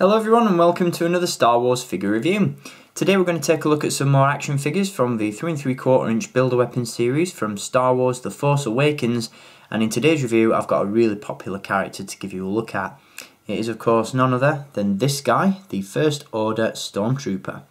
Hello everyone and welcome to another Star Wars figure review. Today we're going to take a look at some more action figures from the 3 3/4 inch Build-A-Weapon series from Star Wars The Force Awakens, and in today's review I've got a really popular character to give you a look at. It is of course none other than this guy, the First Order Stormtrooper.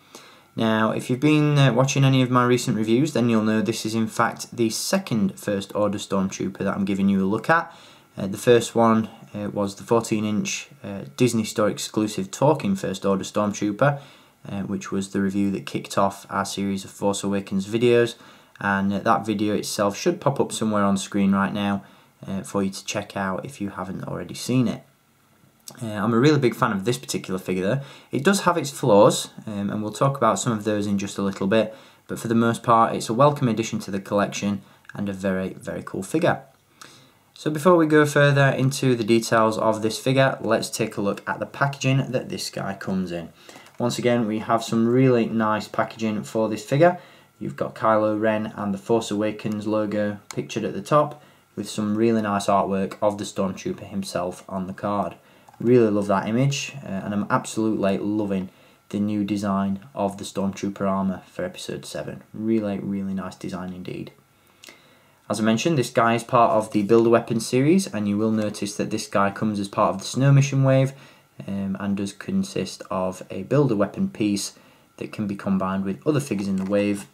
Now if you've been watching any of my recent reviews then you'll know this is in fact the second First Order Stormtrooper that I'm giving you a look at. The first one was the 14-inch Disney Store exclusive talking First Order Stormtrooper, which was the review that kicked off our series of Force Awakens videos, and that video itself should pop up somewhere on screen right now for you to check out if you haven't already seen it. I'm a really big fan of this particular figure though. It does have its flaws, and we'll talk about some of those in just a little bit, but for the most part it's a welcome addition to the collection and a very, very cool figure. So before we go further into the details of this figure, let's take a look at the packaging that this guy comes in. Once again, we have some really nice packaging for this figure. You've got Kylo Ren and the Force Awakens logo pictured at the top, with some really nice artwork of the Stormtrooper himself on the card. Really love that image, and I'm absolutely loving the new design of the Stormtrooper armour for episode 7. Really, really nice design indeed. As I mentioned, this guy is part of the Build-A-Weapon series, and you will notice that this guy comes as part of the Snow Mission wave, and does consist of a Build-A-Weapon piece that can be combined with other figures in the wave,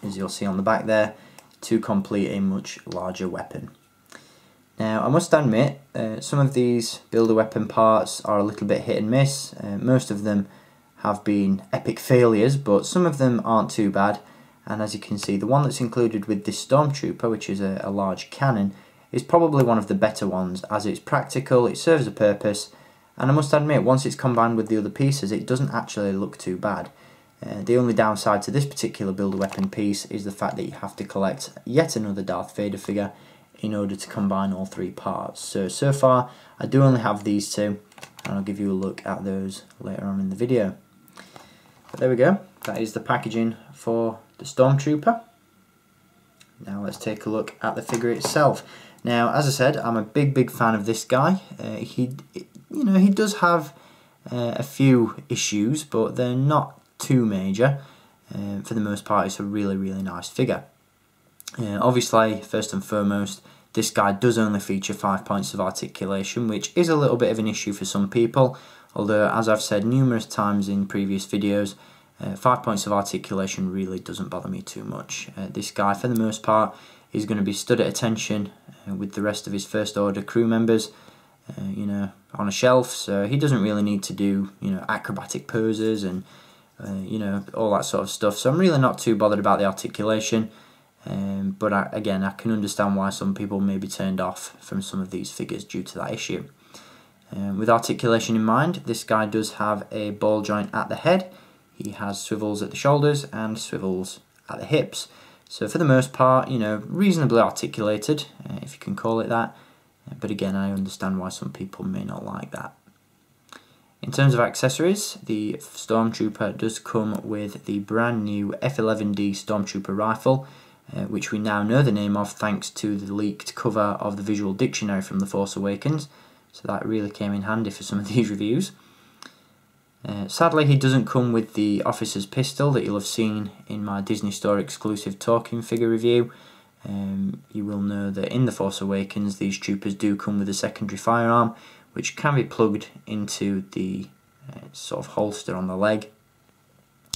as you'll see on the back there, to complete a much larger weapon. Now I must admit, some of these Build-A-Weapon parts are a little bit hit and miss. Most of them have been epic failures, but some of them aren't too bad. And as you can see, the one that's included with this Stormtrooper, which is a large cannon, is probably one of the better ones, as it's practical, it serves a purpose, and I must admit, once it's combined with the other pieces, it doesn't actually look too bad. The only downside to this particular Build-A-Weapon piece is the fact that you have to collect yet another Darth Vader figure in order to combine all three parts. So far, I do only have these two, and I'll give you a look at those later on in the video. But there we go, that is the packaging for the Stormtrooper. Now let's take a look at the figure itself. Now, as I said, I'm a big fan of this guy. He does have a few issues, but they're not too major. For the most part, it's a really nice figure. Obviously, first and foremost, this guy does only feature 5 points of articulation, which is a little bit of an issue for some people. Although, as I've said numerous times in previous videos, 5 points of articulation really doesn't bother me too much. This guy, for the most part, is going to be stood at attention with the rest of his First Order crew members, on a shelf. So he doesn't really need to do, acrobatic poses and, all that sort of stuff. So I'm really not too bothered about the articulation. But again, I can understand why some people may be turned off from some of these figures due to that issue. With articulation in mind, this guy does have a ball joint at the head. He has swivels at the shoulders and swivels at the hips. So for the most part, reasonably articulated, if you can call it that. But again, I understand why some people may not like that. In terms of accessories, the Stormtrooper does come with the brand new F11D Stormtrooper rifle, which we now know the name of thanks to the leaked cover of the visual dictionary from The Force Awakens. So that really came in handy for some of these reviews. Sadly, he doesn't come with the officer's pistol that you'll have seen in my Disney Store exclusive talking figure review. You will know that in The Force Awakens these troopers do come with a secondary firearm, which can be plugged into the sort of holster on the leg.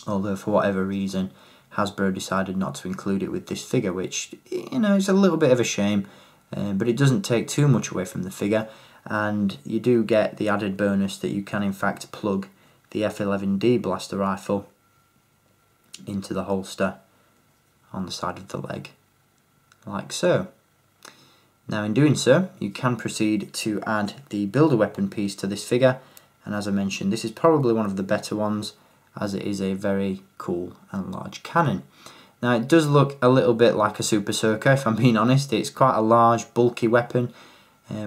Although for whatever reason Hasbro decided not to include it with this figure, which is a little bit of a shame, but it doesn't take too much away from the figure, and you do get the added bonus that you can in fact plug the F11D blaster rifle into the holster on the side of the leg, like so. Now in doing so, you can proceed to add the Build-A-Weapon piece to this figure, and as I mentioned, this is probably one of the better ones, as it is a very cool and large cannon. Now it does look a little bit like a Super Soaker, if I'm being honest. It's quite a large, bulky weapon,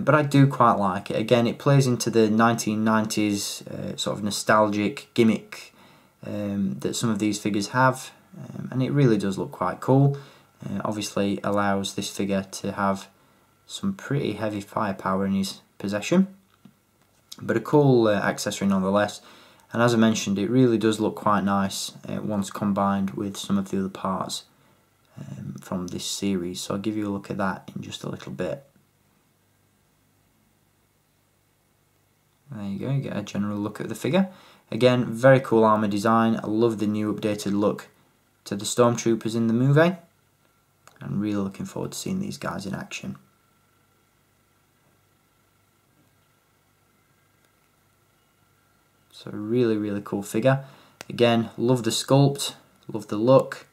but I do quite like it. Again, it plays into the 1990s sort of nostalgic gimmick that some of these figures have, and it really does look quite cool. Obviously allows this figure to have some pretty heavy firepower in his possession. but a cool accessory nonetheless. And as I mentioned, it really does look quite nice once combined with some of the other parts from this series. So I'll give you a look at that in just a little bit. There you go, you get a general look at the figure. Again, very cool armour design. I love the new updated look to the Stormtroopers in the movie. I'm really looking forward to seeing these guys in action. So really cool figure. Again, love the sculpt, love the look,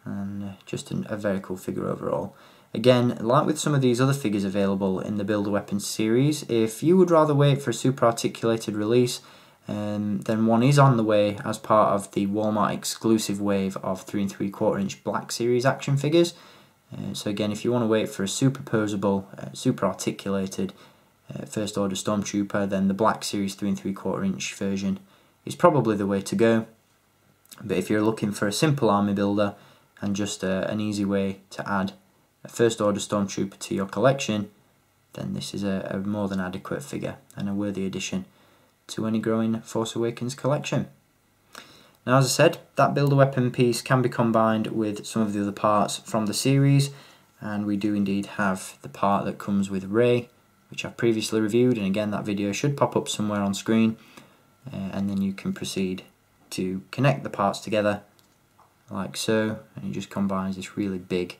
and just a very cool figure overall. Again, like with some of these other figures available in the Build-A-Weapon series, if you would rather wait for a super articulated release, then one is on the way as part of the Walmart exclusive wave of 3 3/4 inch Black Series action figures. So again, if you want to wait for a super posable, super articulated First Order Stormtrooper, then the Black Series 3 3/4 inch version is probably the way to go. But if you're looking for a simple army builder and just an easy way to add a First Order Stormtrooper to your collection, then this is a more than adequate figure and a worthy addition to any growing Force Awakens collection. Now, as I said, that Build-A-Weapon piece can be combined with some of the other parts from the series, and we do indeed have the part that comes with Rey, which I've previously reviewed, and again that video should pop up somewhere on screen, and then you can proceed to connect the parts together like so, and it just combines this really big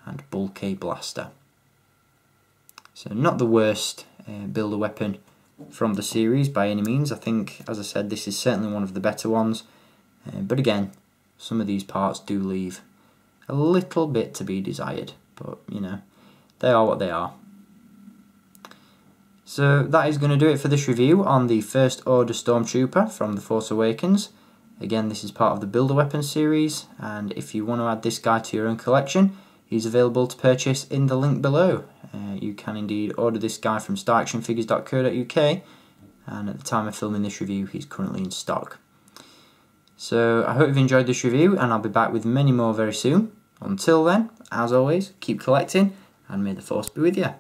and bulky blaster. So not the worst Build-A-Weapon from the series by any means. I think, as I said, this is certainly one of the better ones, but again, some of these parts do leave a little bit to be desired, but you know, they are what they are. So that is going to do it for this review on the First Order Stormtrooper from The Force Awakens. Again, this is part of the Build-A-Weapon series, and if you want to add this guy to your own collection, he's available to purchase in the link below. You can indeed order this guy from staractionfigures.co.uk, and at the time of filming this review, he's currently in stock. So I hope you've enjoyed this review, and I'll be back with many more very soon. Until then, as always, keep collecting, and may the Force be with you.